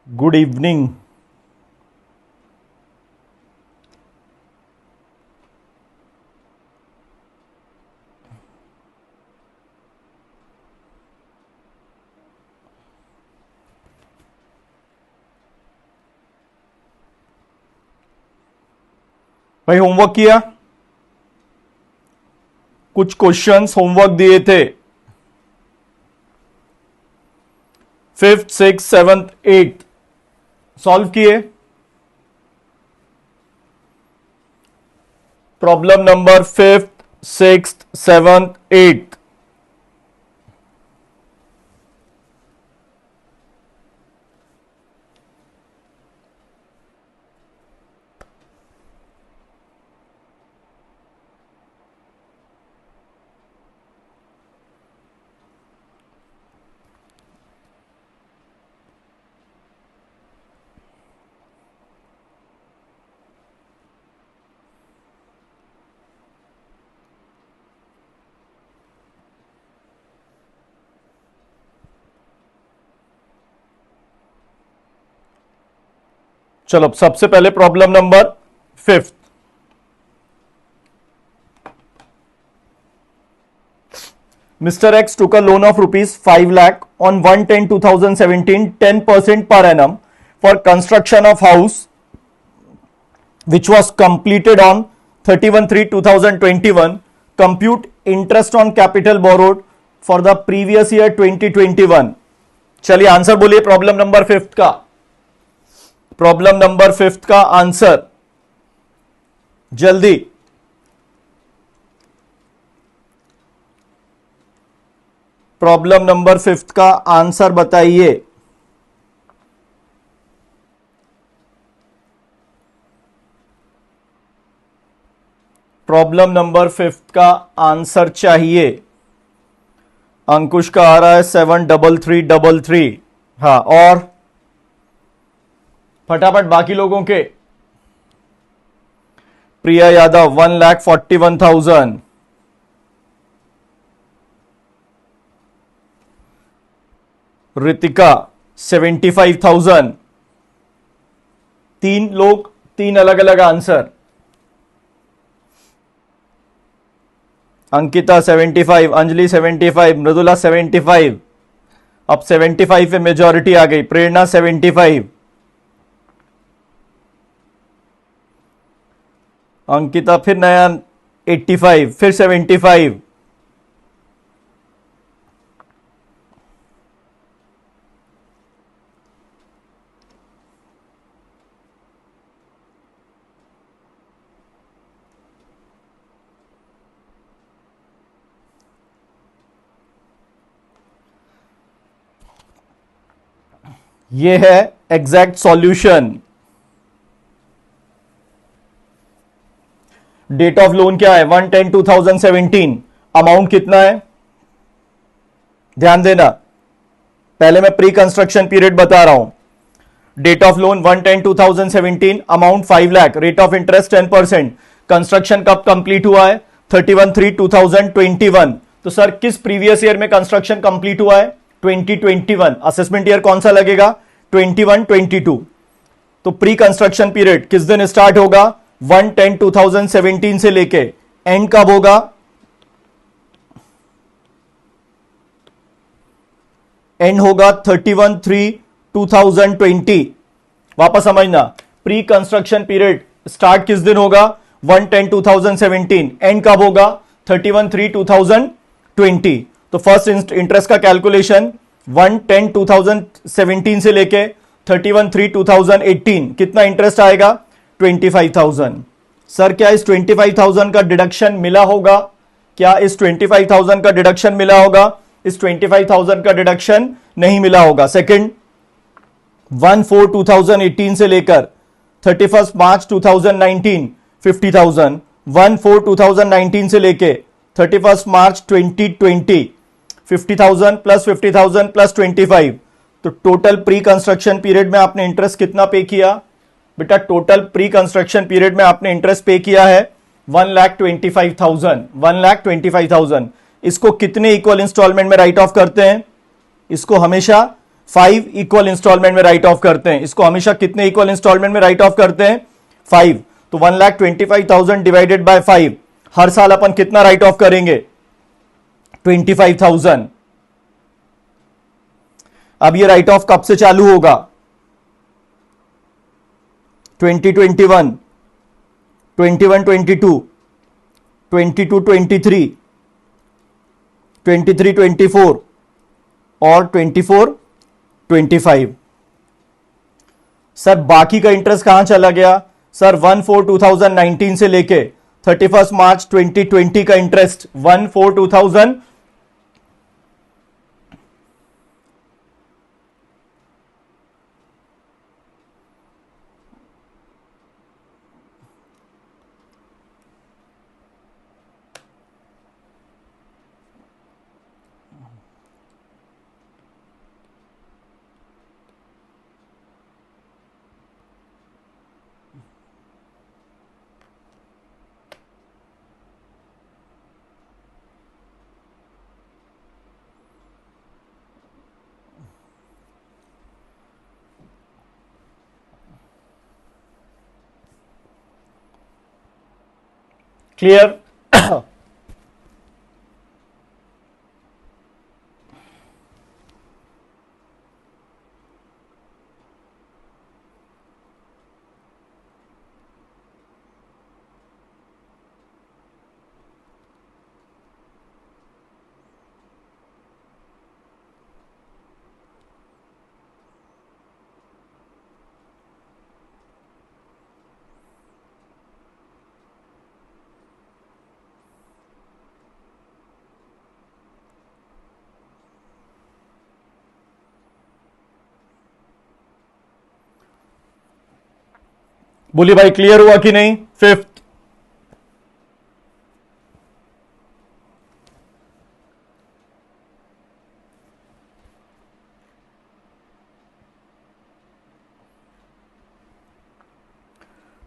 Good evening. भाई homework किया? कुछ क्वेश्चंस होमवर्क दिए थे, fifth six seventh eighth solve किए। Problem number fifth six seventh eighth. चलो सबसे पहले problem number fifth. Mr. X took a loan of rupees 5 lakh on 1/10/2017, 10% per annum for construction of house which was completed on 31/3/2021. Compute interest on capital borrowed for the previous year 2021. चलिए answer बोलिए problem number fifth का। Problem number fifth का answer जल्दी। Problem number fifth का answer बताइए। Problem number fifth का answer चाहिए। अंकुश का आ रहा है 73333। हाँ, और फटाफट बाकी लोगों के। प्रिया यादव 1,41,000। रितिका 75,000। तीन लोग, तीन अलग अलग आंसर। अंकिता 75, अंजलि 75, मृदुला 75। अब 75 पे मेजॉरिटी आ गई। प्रेरणा 75। अंकिता फिर नया 85, फिर 75। ये है exact solution. Date of loan क्या है? 1/10/2017। अमाउंट कितना है? ध्यान देना, पहले मैं प्री कंस्ट्रक्शन पीरियड बता रहा हूं। Date of loan 1/10/2017, amount 5 lakh, rate of interest 10%। Construction कब कंप्लीट हुआ है? 31/3/2021। तो सर किस प्रीवियस ईयर में कंस्ट्रक्शन कंप्लीट हुआ है? 2021। असेसमेंट ईयर कौन सा लगेगा? 21-22। तो प्री कंस्ट्रक्शन पीरियड किस दिन स्टार्ट होगा? 1/10/2017 से लेके एंड कब होगा? एंड होगा 31/3/2020। वापस समझना, प्री कंस्ट्रक्शन पीरियड स्टार्ट किस दिन होगा? 1/10/2017। एंड कब होगा? 31/3/2020। तो फर्स्ट इंटरेस्ट का कैलकुलेशन 1/10/2017 से लेके 31/3/2018 कितना इंटरेस्ट आएगा? 25,000। सर क्या इस 25,000 का डिडक्शन मिला होगा? क्या इस 25,000 का डिडक्शन मिला होगा? इस 25,000 का डिडक्शन नहीं मिला होगा। सेकंड, 1/4/2018 से लेकर 31 मार्च 2019 50,000। 1/4/2019 से लेके 31 मार्च 2020 50,000 प्लस 50,000 प्लस 25। तो टोटल प्री कंस्ट्रक्शन पीरियड में आपने इंटरेस्ट कितना पे किया? बेटा टोटल प्री कंस्ट्रक्शन पीरियड में आपने इंटरेस्ट पे किया है 1,25,000। 1,25,000। इसको कितने इक्वल इंस्टॉलमेंट में राइट ऑफ करते हैं? इसको हमेशा 5 इक्वल इंस्टॉलमेंट में राइट ऑफ करते हैं। इसको हमेशा कितने इक्वल इंस्टॉलमेंट में राइट ऑफ करते हैं? 5। तो 1,25,000 डिवाइडेड बाय 5, हर साल अपन कितना राइट ऑफ करेंगे? 25,000। अब ये राइट ऑफ कब से चालू होगा? 2021, 21-22, 22-23, 23-24 और 24-25। सर बाकी का इंटरेस्ट कहां चला गया? सर 1/4/2019 से लेके 31 मार्च 2020 का इंटरेस्ट 1/4/2000 क्लियर? बोलिए भाई, क्लियर हुआ कि नहीं? Fifth,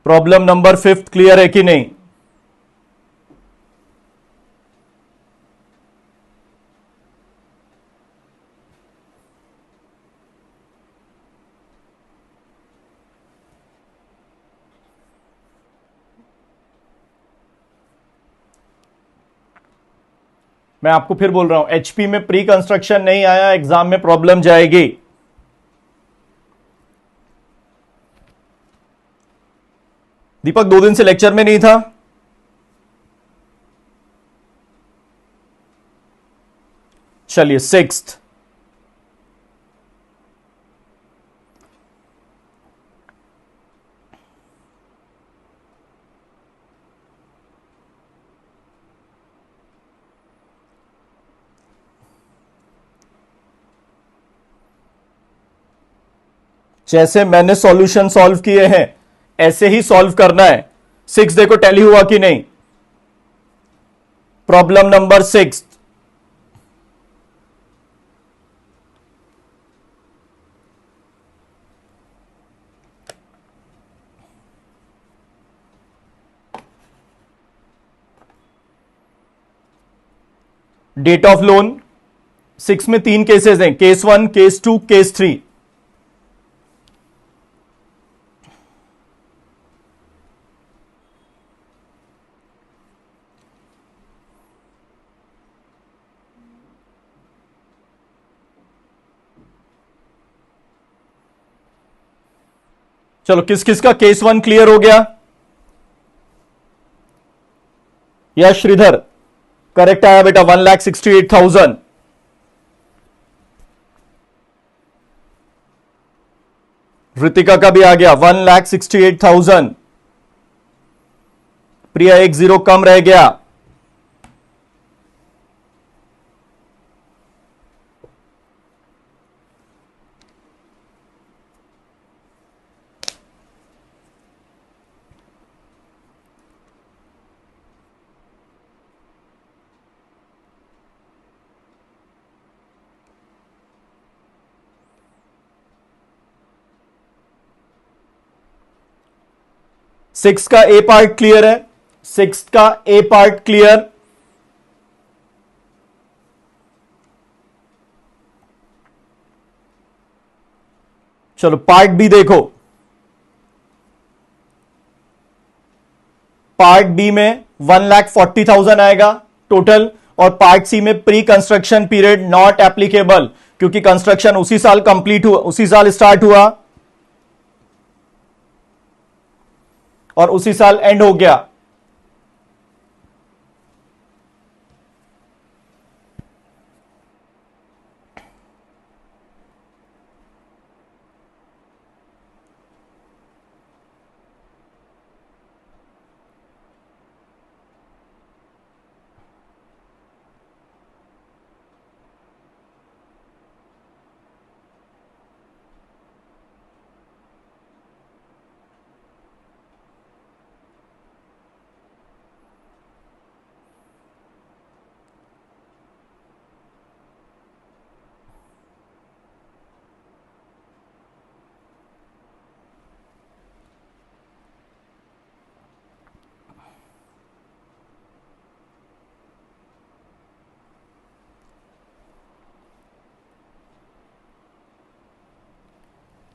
problem number fifth clear है कि नहीं? मैं आपको फिर बोल रहा हूं, एचपी में प्री कंस्ट्रक्शन नहीं आया, एग्जाम में प्रॉब्लम जाएगी। दीपक 2 दिन से लेक्चर में नहीं था? चलिए सिक्स्थ, जैसे मैंने सॉल्यूशन सॉल्व किए हैं ऐसे ही सॉल्व करना है। 6 देखो टैली हुआ कि नहीं? Problem number 6, date of loan 6 में 3 केसेस हैं, केस 1, केस 2, केस 3। चलो किस किस का केस 1 क्लियर हो गया? या श्रीधर करेक्ट आया बेटा, 1,68,000। ऋतिका का भी आ गया 1,68,000। प्रिया 1 0 कम रह गया। सिक्स का ए पार्ट क्लियर है? सिक्स का ए पार्ट क्लियर? चलो पार्ट बी देखो, पार्ट बी में 1,40,000 आएगा टोटल, और पार्ट सी में pre construction period not applicable, क्योंकि कंस्ट्रक्शन उसी साल कंप्लीट हुआ, उसी साल स्टार्ट हुआ और उसी साल एंड हो गया।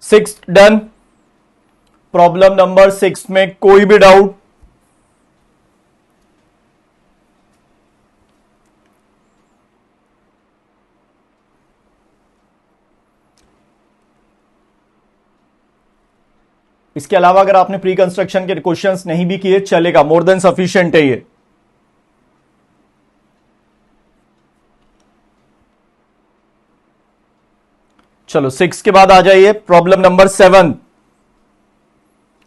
Six done. प्रॉब्लम नंबर 6 में कोई भी डाउट? इसके अलावा अगर आपने प्री कंस्ट्रक्शन के क्वेश्चंस नहीं भी किए चलेगा, मोर देन सफिशिएंट है ये। चलो 6 के बाद आ जाइए प्रॉब्लम नंबर 7।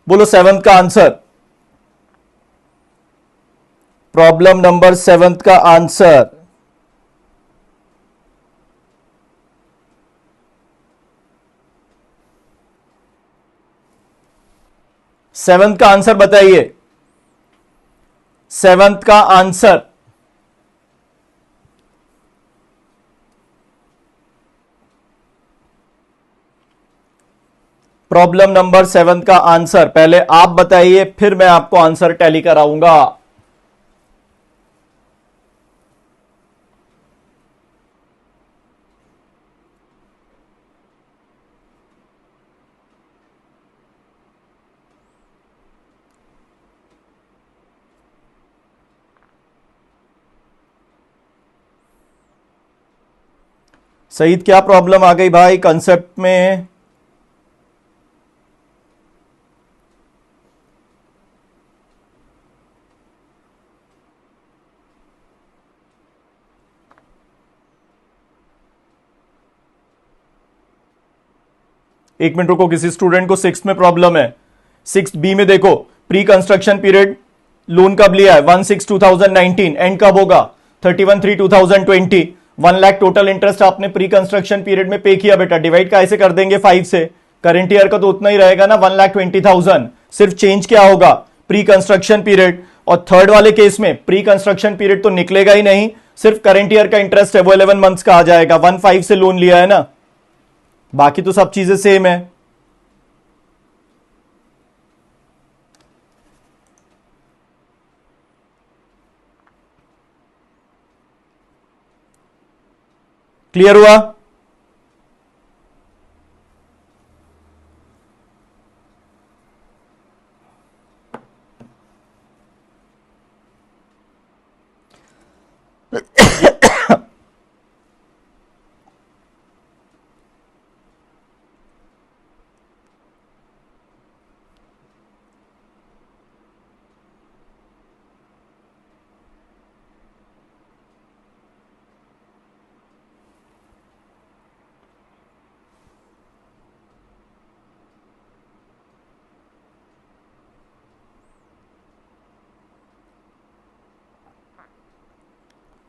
बोलो 7 का आंसर। प्रॉब्लम नंबर 7 का आंसर। सेवंथ का आंसर बताइए, सेवंथ का आंसर। प्रॉब्लम नंबर 7 का आंसर पहले आप बताइए, फिर मैं आपको आंसर टैली कराऊंगा। सईद क्या प्रॉब्लम आ गई भाई कंसेप्ट में? एक मिनट रुको, किसी स्टूडेंट को 6 में प्रॉब्लम है। 6B में देखो, प्री कंस्ट्रक्शन पीरियड लोन कब लिया है? 1/6/2019। एंड कब होगा? 31/3/2020। 1 लाख टोटल इंटरेस्ट आपने प्री कंस्ट्रक्शन पीरियड में पे किया बेटा। डिवाइड कैसे कर देंगे? 5 से। करंट ईयर का तो उतना ही रहेगा ना, 1,20,000। सिर्फ चेंज क्या होगा? Pre construction period. और थर्ड वाले केस में प्री कंस्ट्रक्शन पीरियड तो निकलेगा ही नहीं, सिर्फ करंट ईयर का इंटरेस्ट है, वो 11 मंथ्स का आ जाएगा। 1.5 से लोन लिया है ना, बाकी तो सब चीजें सेम है। क्लियर हुआ?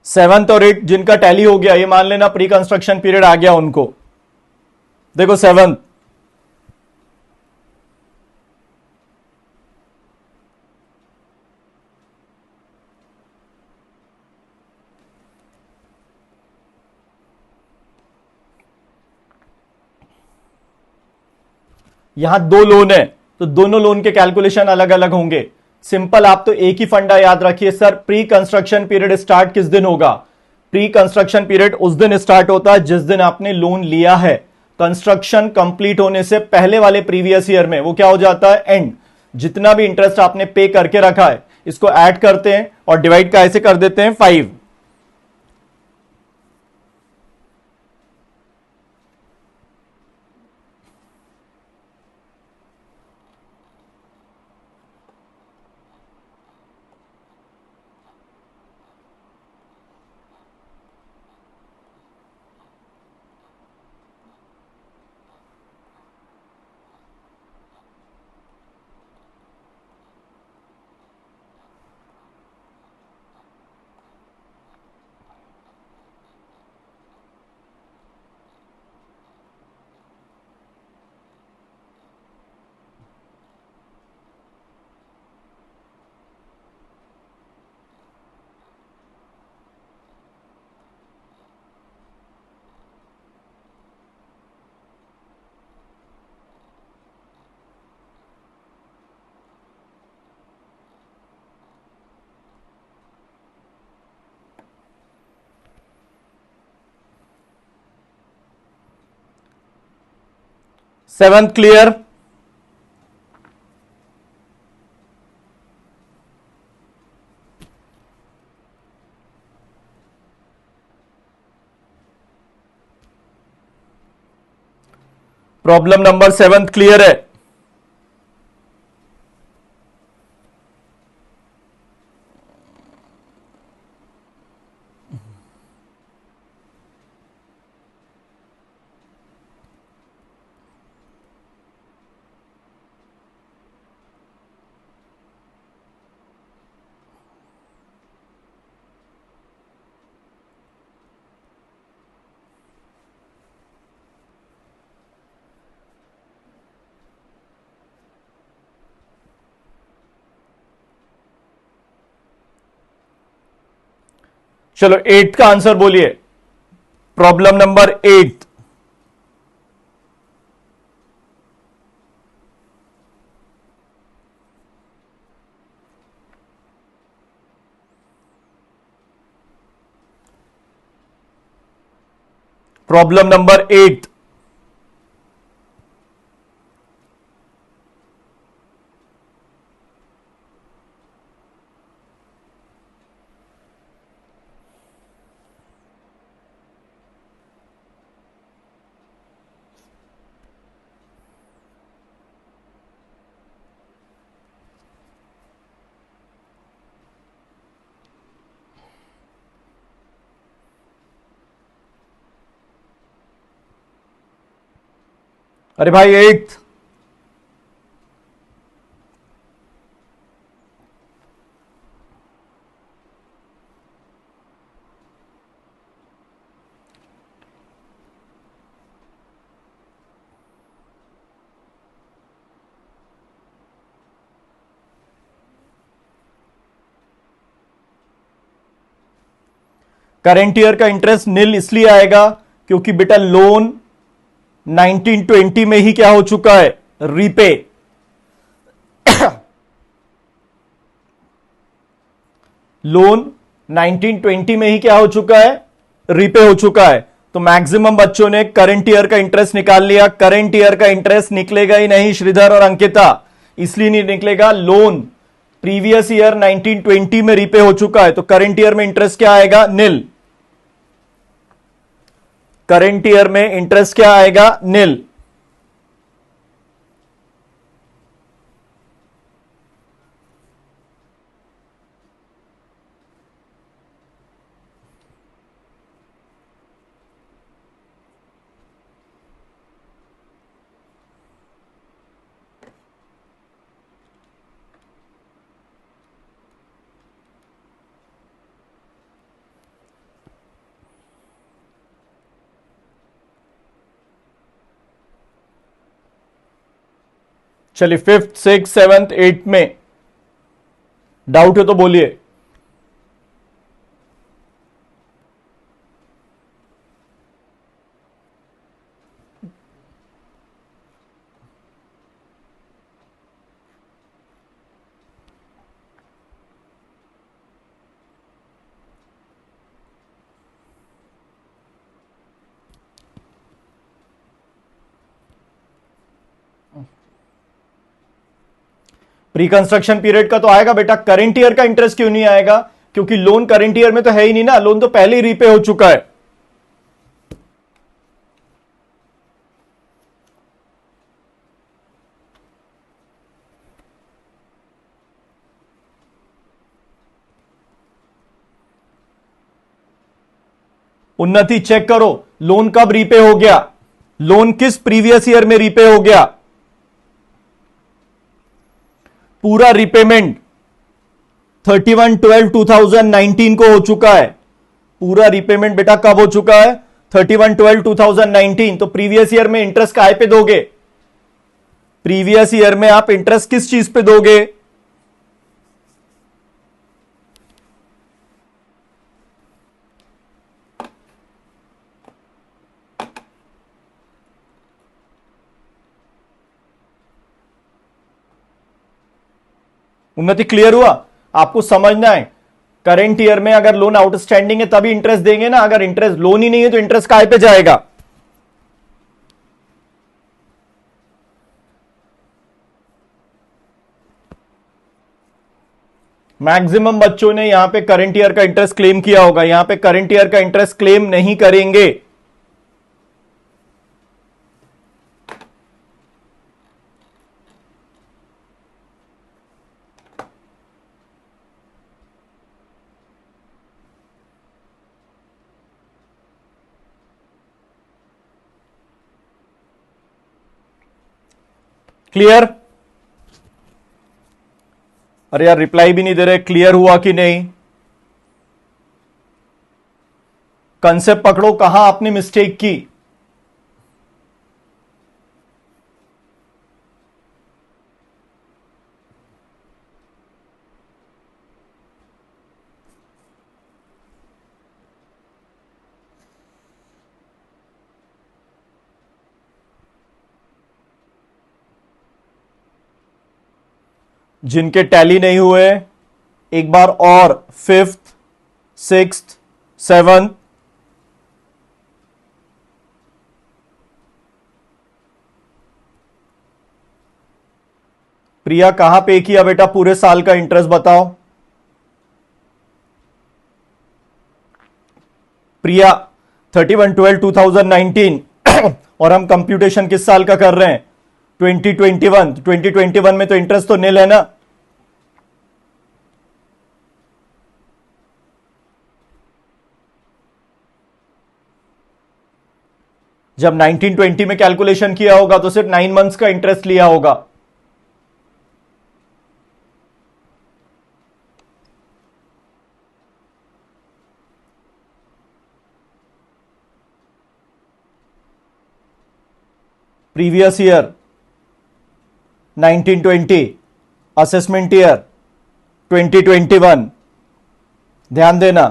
सेवंथ और 8 जिनका टैली हो गया, ये मान लेना प्री कंस्ट्रक्शन पीरियड आ गया उनको। देखो 7 यहां 2 लोन है, तो दोनों लोन के कैलकुलेशन अलग अलग होंगे। सिंपल, आप तो एक ही फंडा याद रखिए sir, pre construction period start किस दिन होगा? प्री कंस्ट्रक्शन पीरियड उस दिन स्टार्ट होता है जिस दिन आपने लोन लिया है। कंस्ट्रक्शन कंप्लीट होने से पहले वाले प्रीवियस ईयर में वो क्या हो जाता है, एंड। जितना भी इंटरेस्ट आपने पे करके रखा है इसको ऐड करते हैं और डिवाइड का ऐसे कर देते हैं 5। Seventh clear? Problem number 7 clear है? चलो 8 का आंसर बोलिए। Problem number 8। Problem number 8। अरे भाई 8। करेंट ईयर का इंटरेस्ट नील इसलिए आएगा क्योंकि बेटा लोन 1920 में ही क्या हो चुका है, रीपे। लोन 1920 में ही क्या हो चुका है, रीपे हो चुका है। तो मैक्सिमम बच्चों ने करंट ईयर का इंटरेस्ट निकाल लिया। करंट ईयर का इंटरेस्ट निकलेगा ही नहीं श्रीधर और अंकिता, इसलिए नहीं निकलेगा। लोन प्रीवियस ईयर 1920 में रीपे हो चुका है, तो करंट ईयर में इंटरेस्ट क्या आएगा, नील। करंट ईयर में इंटरेस्ट क्या आएगा, नील। चलिए 5th 6th 7th 8th में डाउट है तो बोलिए। प्री कंस्ट्रक्शन पीरियड का तो आएगा बेटा, करंट ईयर का इंटरेस्ट क्यों नहीं आएगा? क्योंकि लोन करंट ईयर में तो है ही नहीं ना, लोन तो पहले ही रीपे हो चुका है। उन्नति चेक करो, लोन कब रीपे हो गया, लोन किस प्रीवियस ईयर में रीपे हो गया? पूरा रिपेमेंट 31/12/2019 को हो चुका है। पूरा रिपेमेंट बेटा कब हो चुका है? 31/12/2019। तो प्रीवियस ईयर में इंटरेस्ट काय पे दोगे? प्रीवियस ईयर में आप इंटरेस्ट किस चीज पे दोगे? उन्नति क्लियर हुआ? आपको समझना है, करंट ईयर में अगर लोन आउटस्टैंडिंग है तभी इंटरेस्ट देंगे ना, अगर इंटरेस्ट लोन ही नहीं है तो इंटरेस्ट काय पे जाएगा? मैक्सिमम बच्चों ने यहां पे करंट ईयर का इंटरेस्ट क्लेम किया होगा, यहां पे करंट ईयर का इंटरेस्ट क्लेम नहीं करेंगे। क्लियर? अरे यार रिप्लाई भी नहीं दे रहे, क्लियर हुआ कि नहीं? कंसेप्ट पकड़ो, कहां आपने मिस्टेक की। जिनके टैली नहीं हुए एक बार और, फिफ्थ, सिक्स्थ, सेवंथ, प्रिया कहां पे किया बेटा पूरे साल का इंटरेस्ट बताओ? प्रिया 31/12/2019 और हम कंप्यूटेशन किस साल का कर रहे हैं? 2021। 2021 में तो इंटरेस्ट तो निल है ना। जब 1920 में कैलकुलेशन किया होगा तो सिर्फ 9 मंथ्स का इंटरेस्ट लिया होगा। Previous year 1920, assessment year 2021। ध्यान देना,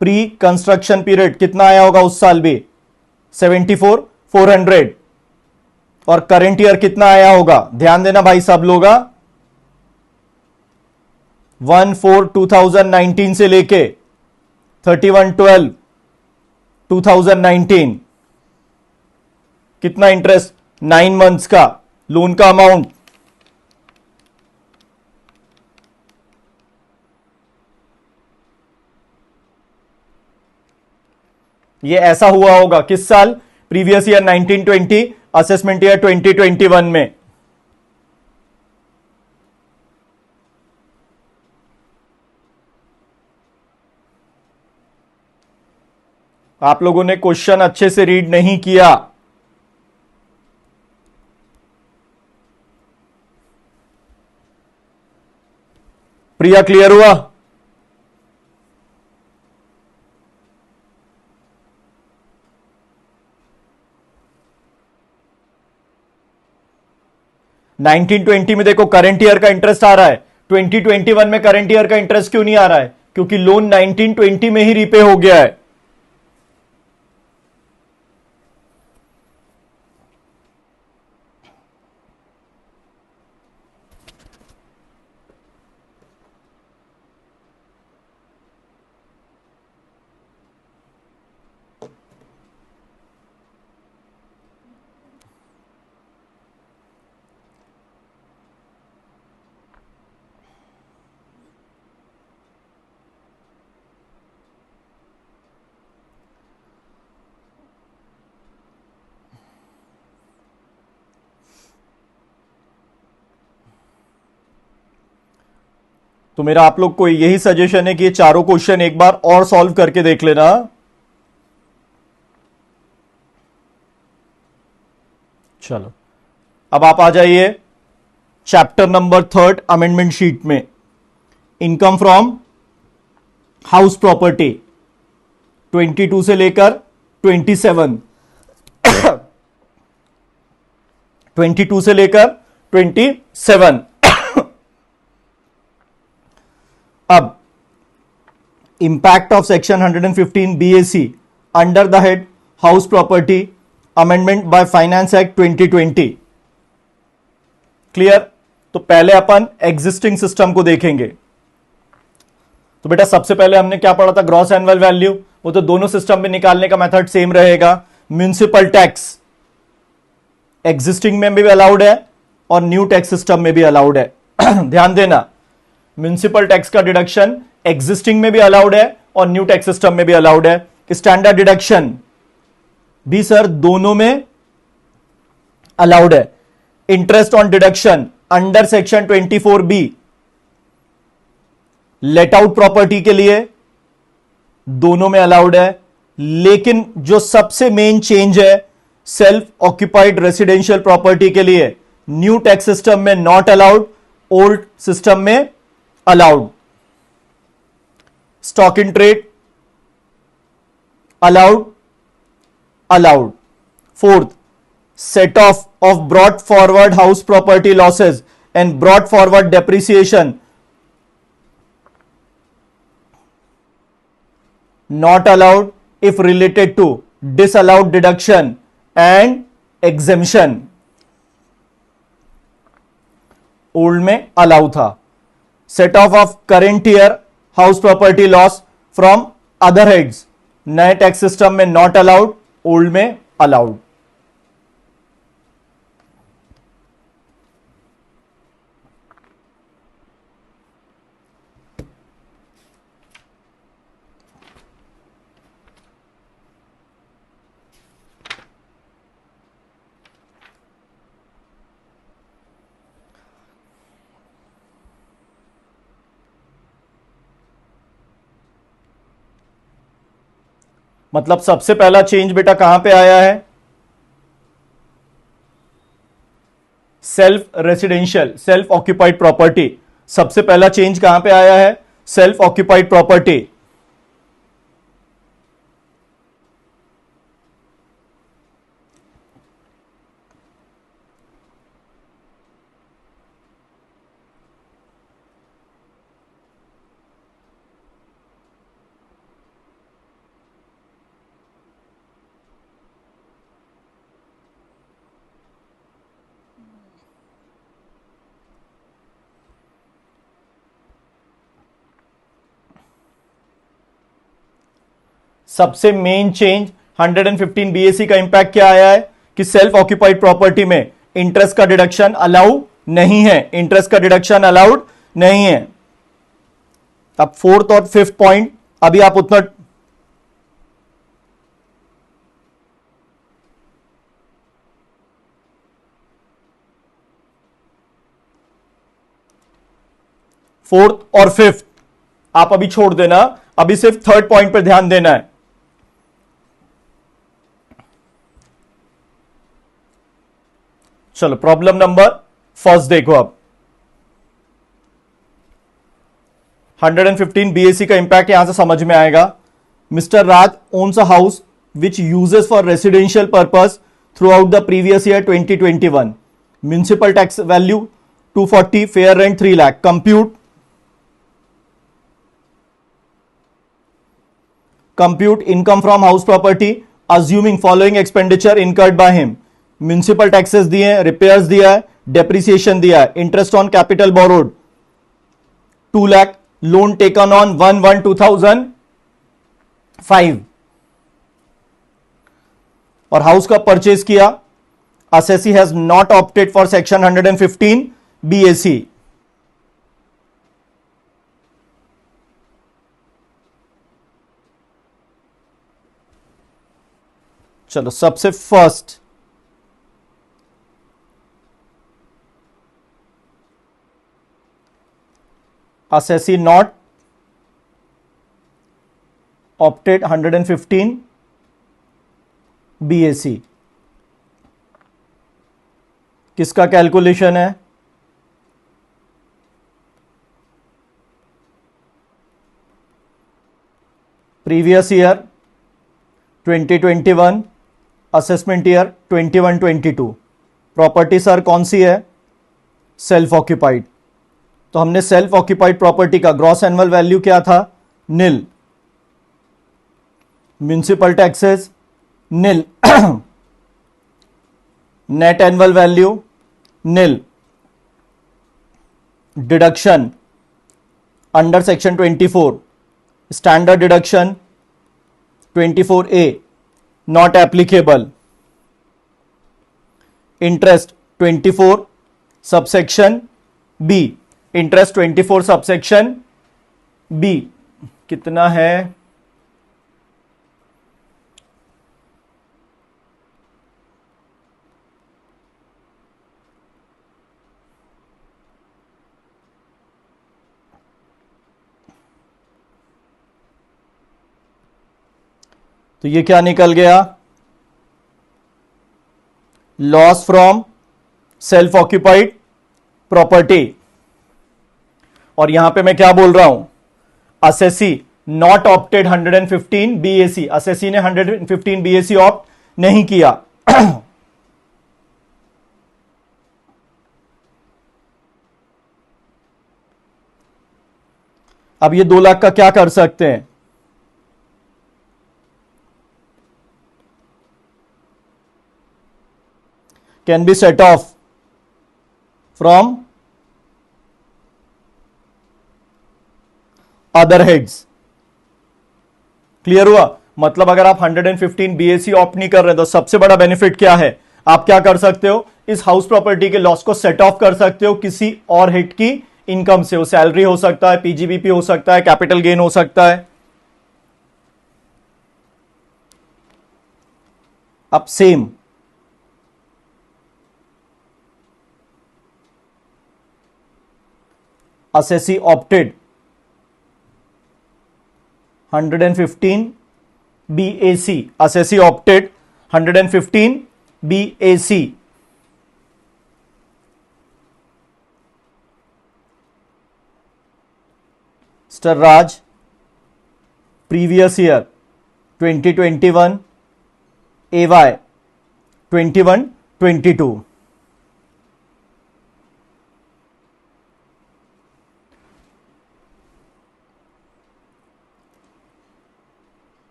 प्री कंस्ट्रक्शन पीरियड कितना आया होगा उस साल भी? 74,400। और करंट ईयर कितना आया होगा? ध्यान देना भाई सब लोग, 1/4/2019 से लेके 31/12/2019। कितना इंटरेस्ट? 9 मंथ्स का लोन का अमाउंट। ये ऐसा हुआ होगा किस साल? प्रीवियस ईयर 1920, असेसमेंट ईयर 2021 में। आप लोगों ने क्वेश्चन अच्छे से रीड नहीं किया। प्रिया क्लियर हुआ? नाइनटीन ट्वेंटी में देखो करंट ईयर का इंटरेस्ट आ रहा है, 2021 में करंट ईयर का इंटरेस्ट क्यों नहीं आ रहा है? क्योंकि लोन 1920 में ही रीपे हो गया है। तो मेरा आप लोग को यही सजेशन है कि ये चारों क्वेश्चन एक बार और सॉल्व करके देख लेना। चलो अब आप आ जाइए चैप्टर नंबर 3 अमेंडमेंट शीट में, इनकम फ्रॉम हाउस प्रॉपर्टी 22 से लेकर 27, 22 से लेकर 27। अब impact of section 115 BAC under the head house property amendment by finance act 2020। Clear? तो पहले अपन एग्जिस्टिंग सिस्टम को देखेंगे। तो बेटा सबसे पहले हमने क्या पढ़ा था? Gross annual value. वो तो दोनों सिस्टम में निकालने का मेथड सेम रहेगा। म्युनिसिपल टैक्स एग्जिस्टिंग में भी अलाउड है और न्यू टैक्स सिस्टम में भी अलाउड है। ध्यान देना, म्युनिसिपल टैक्स का डिडक्शन एग्जिस्टिंग में भी अलाउड है और न्यू टैक्स सिस्टम में भी अलाउड है। स्टैंडर्ड डिडक्शन भी सर दोनों में अलाउड है। Interest on deduction under section 24B let out property के लिए दोनों में अलाउड है। लेकिन जो सबसे मेन चेंज है सेल्फ ऑक्यूपाइड रेसिडेंशियल प्रॉपर्टी के लिए न्यू टैक्स सिस्टम में नॉट अलाउड, ओल्ड सिस्टम में allowed. Stock in trade allowed. Fourth, set of brought forward house property losses and brought forward depreciation not allowed if related to disallowed deduction and exemption। Old में allow था। Set of current year house property loss from other heads नए tax system में not allowed, old में allowed. मतलब सबसे पहला change बेटा कहां पे आया है? Self residential, self occupied property. सबसे पहला चेंज कहां पे आया है? Self occupied property. सबसे मेन चेंज 115 BAC का इंपैक्ट क्या आया है कि सेल्फ ऑक्यूपाइड प्रॉपर्टी में इंटरेस्ट का डिडक्शन अलाउ नहीं है, इंटरेस्ट का डिडक्शन अलाउड नहीं है। अब फोर्थ और फिफ्थ पॉइंट अभी आप उतना फोर्थ और फिफ्थ आप अभी छोड़ देना, अभी सिर्फ थर्ड पॉइंट पर ध्यान देना है। चलो प्रॉब्लम नंबर फर्स्ट देखो। अब 115 BAC का इंपैक्ट यहां से समझ में आएगा। Mister Raj owns a house which uses for residential purpose through out the previous year 2021। Municipal tax value 240, fair rent 3 lakh. Compute income from house property assuming following expenditure incurred by him. Municipal taxes दिए, repairs दिया है, depreciation दिया है, interest on capital borrowed 2 lakh, loan taken on 1/1/2005 और house का purchase किया। Assessee has not opted for section 115 BAC। चलो सबसे first assessee not opted 115 BAC, किसका कैलकुलेशन है? Previous year 2021, assessment year 21-22। Property sir कौन सी है? Self occupied. तो हमने सेल्फ ऑक्यूपाइड प्रॉपर्टी का ग्रॉस एनुअल वैल्यू क्या था? Nil. Municipal taxes nil. Net annual value nil. Deduction under section 24, standard deduction 24A not applicable. Interest 24 subsection B, interest 24 subsection B कितना है? तो ये क्या निकल गया? Loss from self occupied property. और यहां पे मैं क्या बोल रहा हूं? Assessee not opted 115 BAC, assessee ने 115 BAC ऑप्ट नहीं किया। अब ये 2 लाख का क्या कर सकते हैं? Can be set of from other heads. Clear हुआ? मतलब अगर आप 115 BAC ऑप्ट नहीं कर रहे तो सबसे बड़ा बेनिफिट क्या है? आप क्या कर सकते हो? इस हाउस प्रॉपर्टी के लॉस को सेट ऑफ कर सकते हो किसी और हेड की इनकम से। वो सैलरी हो सकता है, पीजीबीपी हो सकता है, कैपिटल गेन हो सकता है। अब same assessee opted 115 BAC, assessee opted 115 BAC। Mr. Raj, previous year 2021, AY 21-22।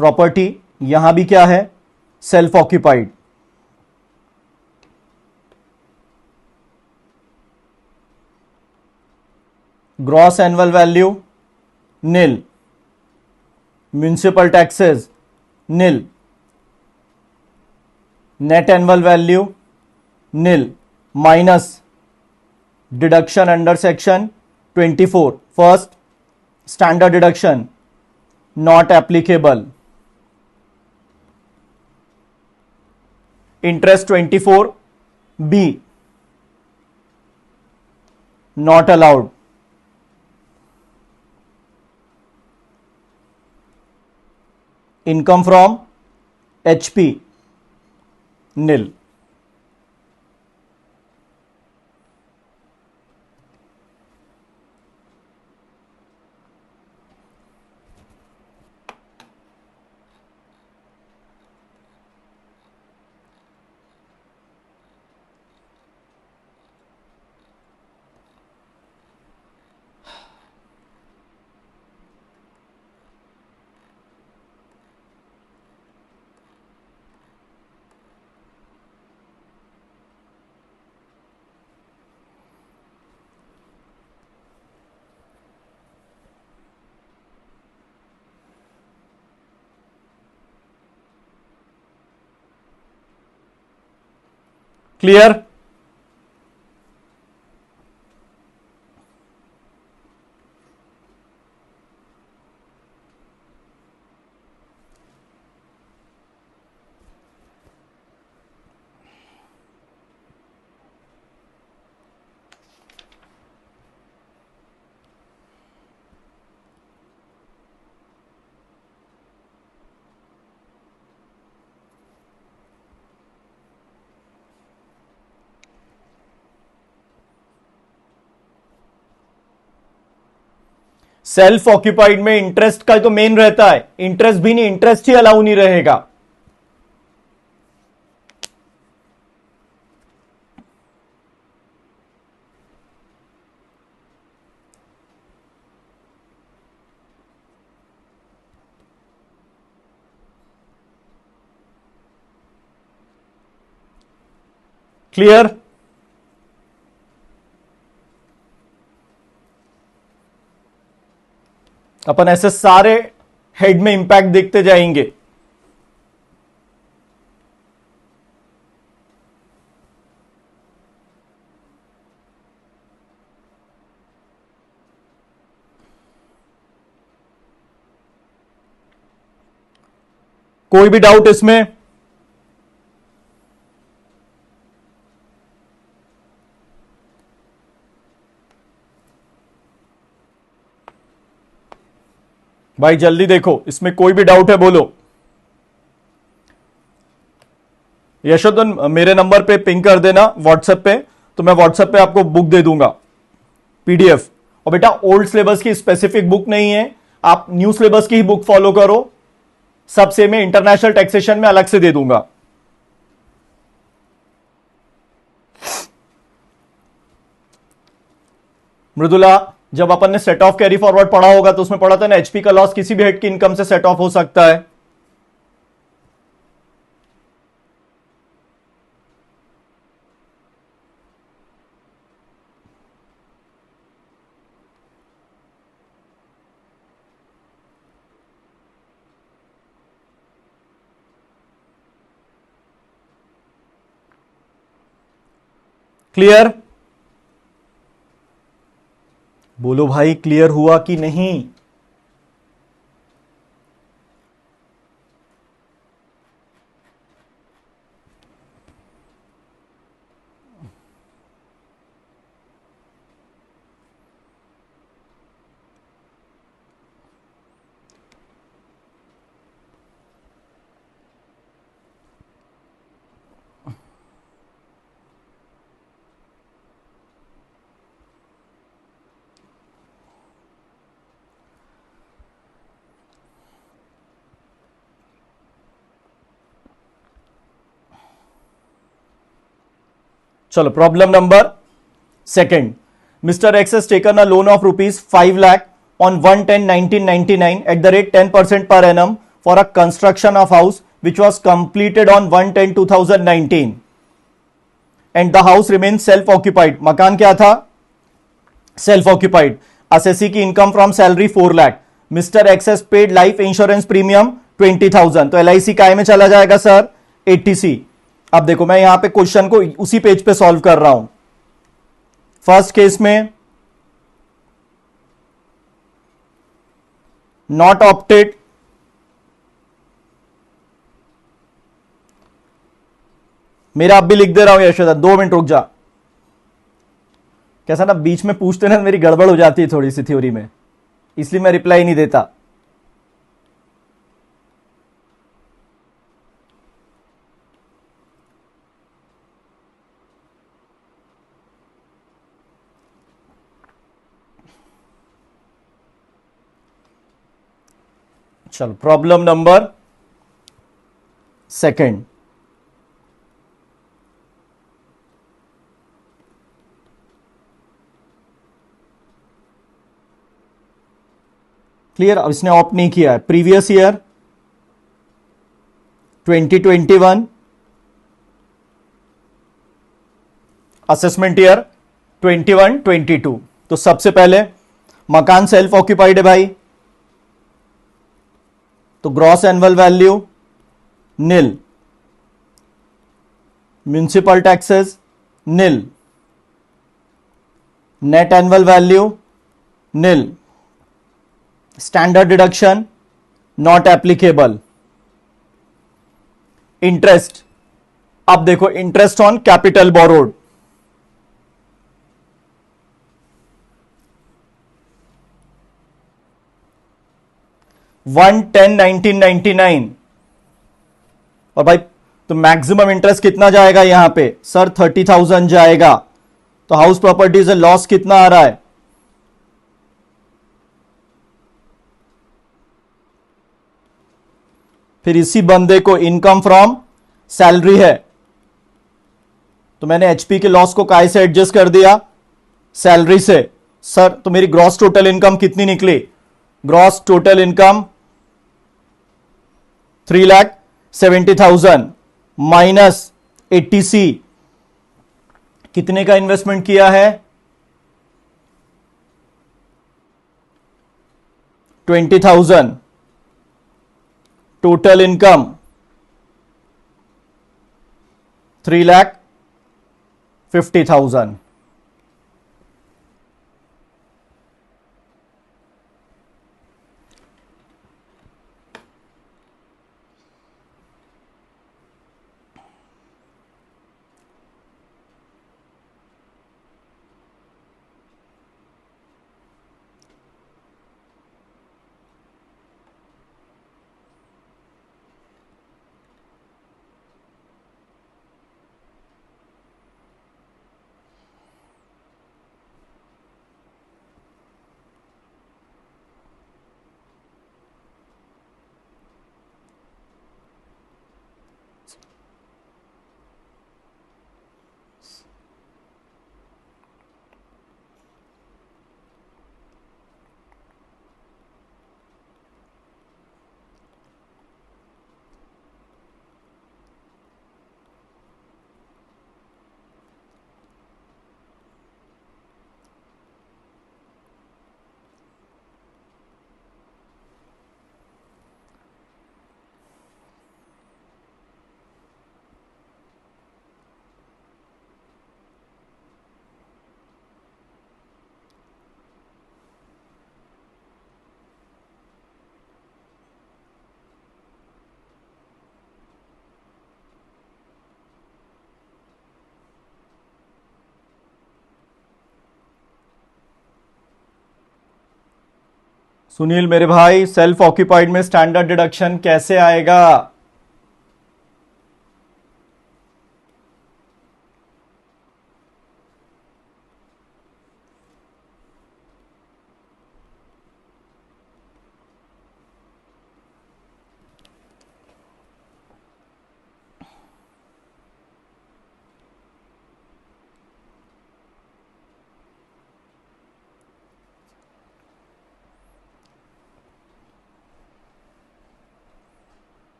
Property यहां भी क्या है? Self occupied. Gross annual value nil. Municipal taxes nil. Net annual value nil minus deduction under section 24, first standard deduction not applicable. Interest 24B not allowed. Income from HP nil. Clear? Self occupied में interest का तो main रहता है, interest भी नहीं, interest ही allow नहीं रहेगा। Clear? अपन ऐसे सारे हेड में इंपैक्ट देखते जाएंगे। कोई भी डाउट इसमें? भाई जल्दी देखो, इसमें कोई भी डाउट है बोलो। यशोधन मेरे नंबर पे पिंग कर देना व्हाट्सएप पे, तो मैं व्हाट्सएप पे आपको बुक दे दूंगा, पीडीएफ। और बेटा ओल्ड सिलेबस की स्पेसिफिक बुक नहीं है, आप न्यू सिलेबस की ही बुक फॉलो करो। सबसे मैं इंटरनेशनल टैक्सेशन में अलग से दे दूंगा। मृदुला, जब अपन ने सेट ऑफ कैरी फॉरवर्ड पढ़ा होगा तो उसमें पढ़ा था ना, एचपी का लॉस किसी भी हेड की इनकम से सेट ऑफ हो सकता है। क्लियर? बोलो भाई, क्लियर हुआ कि नहीं? चलो problem number second. Mister x has taken a loan of rupees 5 lakh on 1/10/1999 at the rate 10% per annum for a construction of house which was completed on 1/10/2019 and the house remains self occupied। मकान क्या था? Self occupied. Assessee की income from salary 4 lakh. Mister x has paid life insurance premium 20,000। तो LIC काय में चला जाएगा sir? 80C। अब देखो मैं यहां पे क्वेश्चन को उसी पेज पे सॉल्व कर रहा हूं। फर्स्ट केस में नॉट ऑप्टेड, मेरा अब भी लिख दे रहा हूं यशोदा, 2 मिनट रुक जा। कैसा ना बीच में पूछते ना, मेरी गड़बड़ हो जाती है थोड़ी सी थ्योरी में, इसलिए मैं रिप्लाई नहीं देता। चलो प्रॉब्लम नंबर सेकंड। क्लियर? अब इसने ऑप्ट नहीं किया है। Previous year 2021, assessment year 21-22। तो सबसे पहले मकान सेल्फ ऑक्यूपाइड है भाई, तो gross annual value nil, municipal taxes nil, net annual value nil, standard deduction not applicable. Interest, अब देखो interest on capital borrowed, one 10/1999। और भाई तो मैक्सिमम इंटरेस्ट कितना जाएगा यहां पे सर? 30,000 जाएगा। तो हाउस प्रॉपर्टीज लॉस कितना आ रहा है? फिर इसी बंदे को इनकम फ्रॉम सैलरी है, तो मैंने एचपी के लॉस को काय से एडजस्ट कर दिया, सैलरी से। सर तो मेरी ग्रॉस टोटल इनकम कितनी निकली? Gross total income 3,70,000 minus 80C, कितने का इन्वेस्टमेंट किया है? 20,000। Total income 3,50,000। सुनील मेरे भाई, सेल्फ ऑक्यूपाइड में स्टैंडर्ड डिडक्शन कैसे आएगा?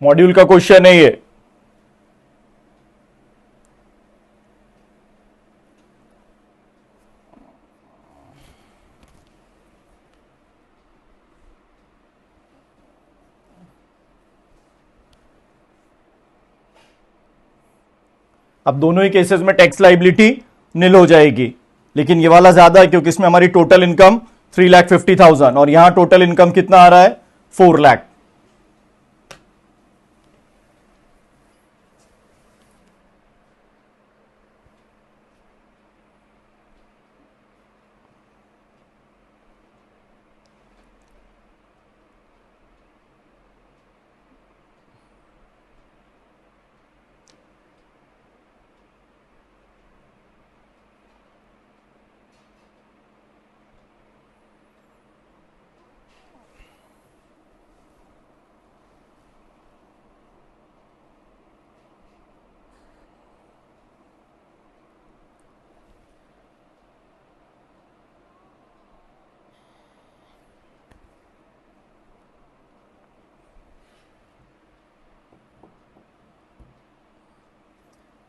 मॉड्यूल का क्वेश्चन है ये। अब दोनों ही केसेस में टैक्स लाइबिलिटी निल हो जाएगी, लेकिन ये वाला ज्यादा है क्योंकि इसमें हमारी टोटल इनकम 3,50,000 और यहां टोटल इनकम कितना आ रहा है? 4 लाख।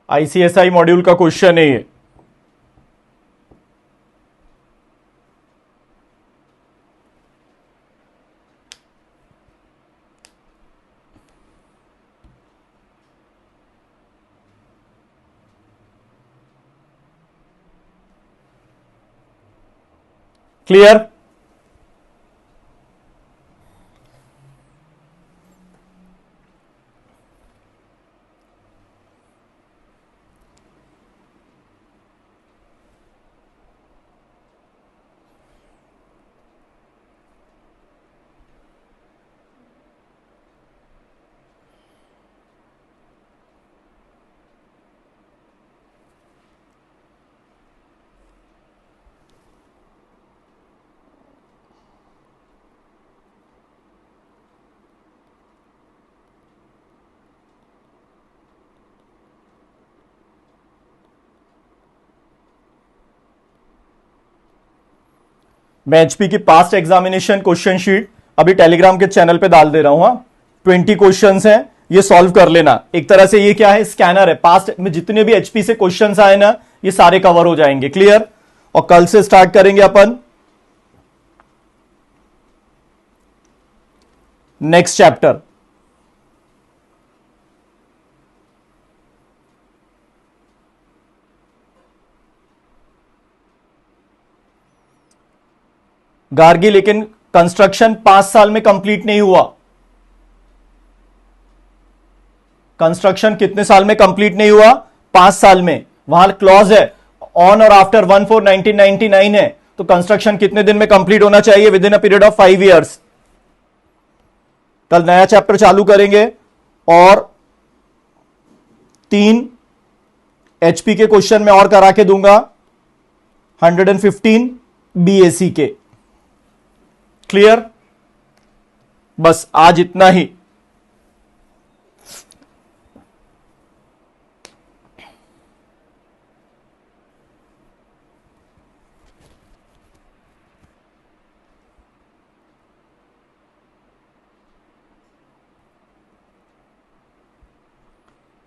आईसीएसआई मॉड्यूल का क्वेश्चन है ये। क्लियर? मैं एचपी की पास्ट एग्जामिनेशन क्वेश्चन शीट अभी टेलीग्राम के चैनल पे डाल दे रहा हूं। 20 क्वेश्चंस हैं, ये सॉल्व कर लेना। एक तरह से ये क्या है, स्कैनर है। पास्ट में जितने भी एचपी से क्वेश्चंस आए ना, ये सारे कवर हो जाएंगे। क्लियर? और कल से स्टार्ट करेंगे अपन नेक्स्ट चैप्टर। गार्गी, लेकिन कंस्ट्रक्शन 5 साल में कंप्लीट नहीं हुआ। कंस्ट्रक्शन कितने साल में कंप्लीट नहीं हुआ? 5 साल में। वहां क्लॉज है ऑन और आफ्टर 1/4/1999 है, तो कंस्ट्रक्शन कितने दिन में कंप्लीट होना चाहिए? With in a period of 5 years. कल नया चैप्टर चालू करेंगे और 3 एचपी के क्वेश्चन में और करा के दूंगा, 115 बीएसी के। क्लियर? बस आज इतना ही।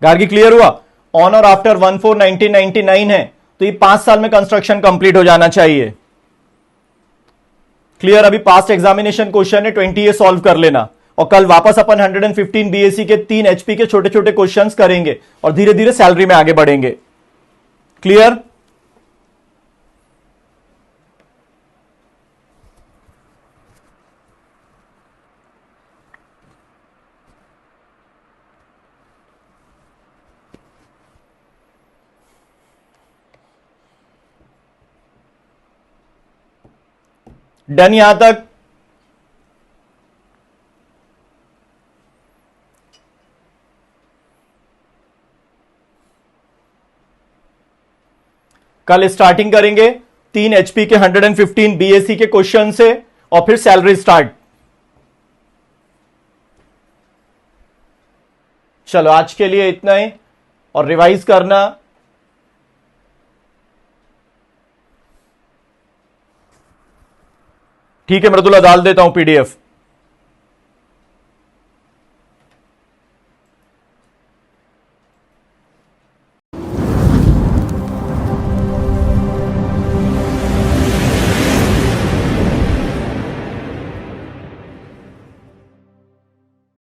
गार्गी क्लियर हुआ? ऑन और आफ्टर 1/4/1999 है, तो ये 5 साल में कंस्ट्रक्शन कंप्लीट हो जाना चाहिए। क्लियर? अभी पास्ट एग्जामिनेशन क्वेश्चन है 20, ये सॉल्व कर लेना। और कल वापस अपन 115 बीएससी के 3 एचपी के छोटे छोटे क्वेश्चंस करेंगे और धीरे धीरे सैलरी में आगे बढ़ेंगे। क्लियर? डन यहां तक? कल स्टार्टिंग करेंगे 3 एचपी के 115 बीएससी के क्वेश्चन से और फिर सैलरी स्टार्ट। चलो आज के लिए इतना ही, और रिवाइज करना। ठीक है मृदुला, डाल देता हूं पीडीएफ।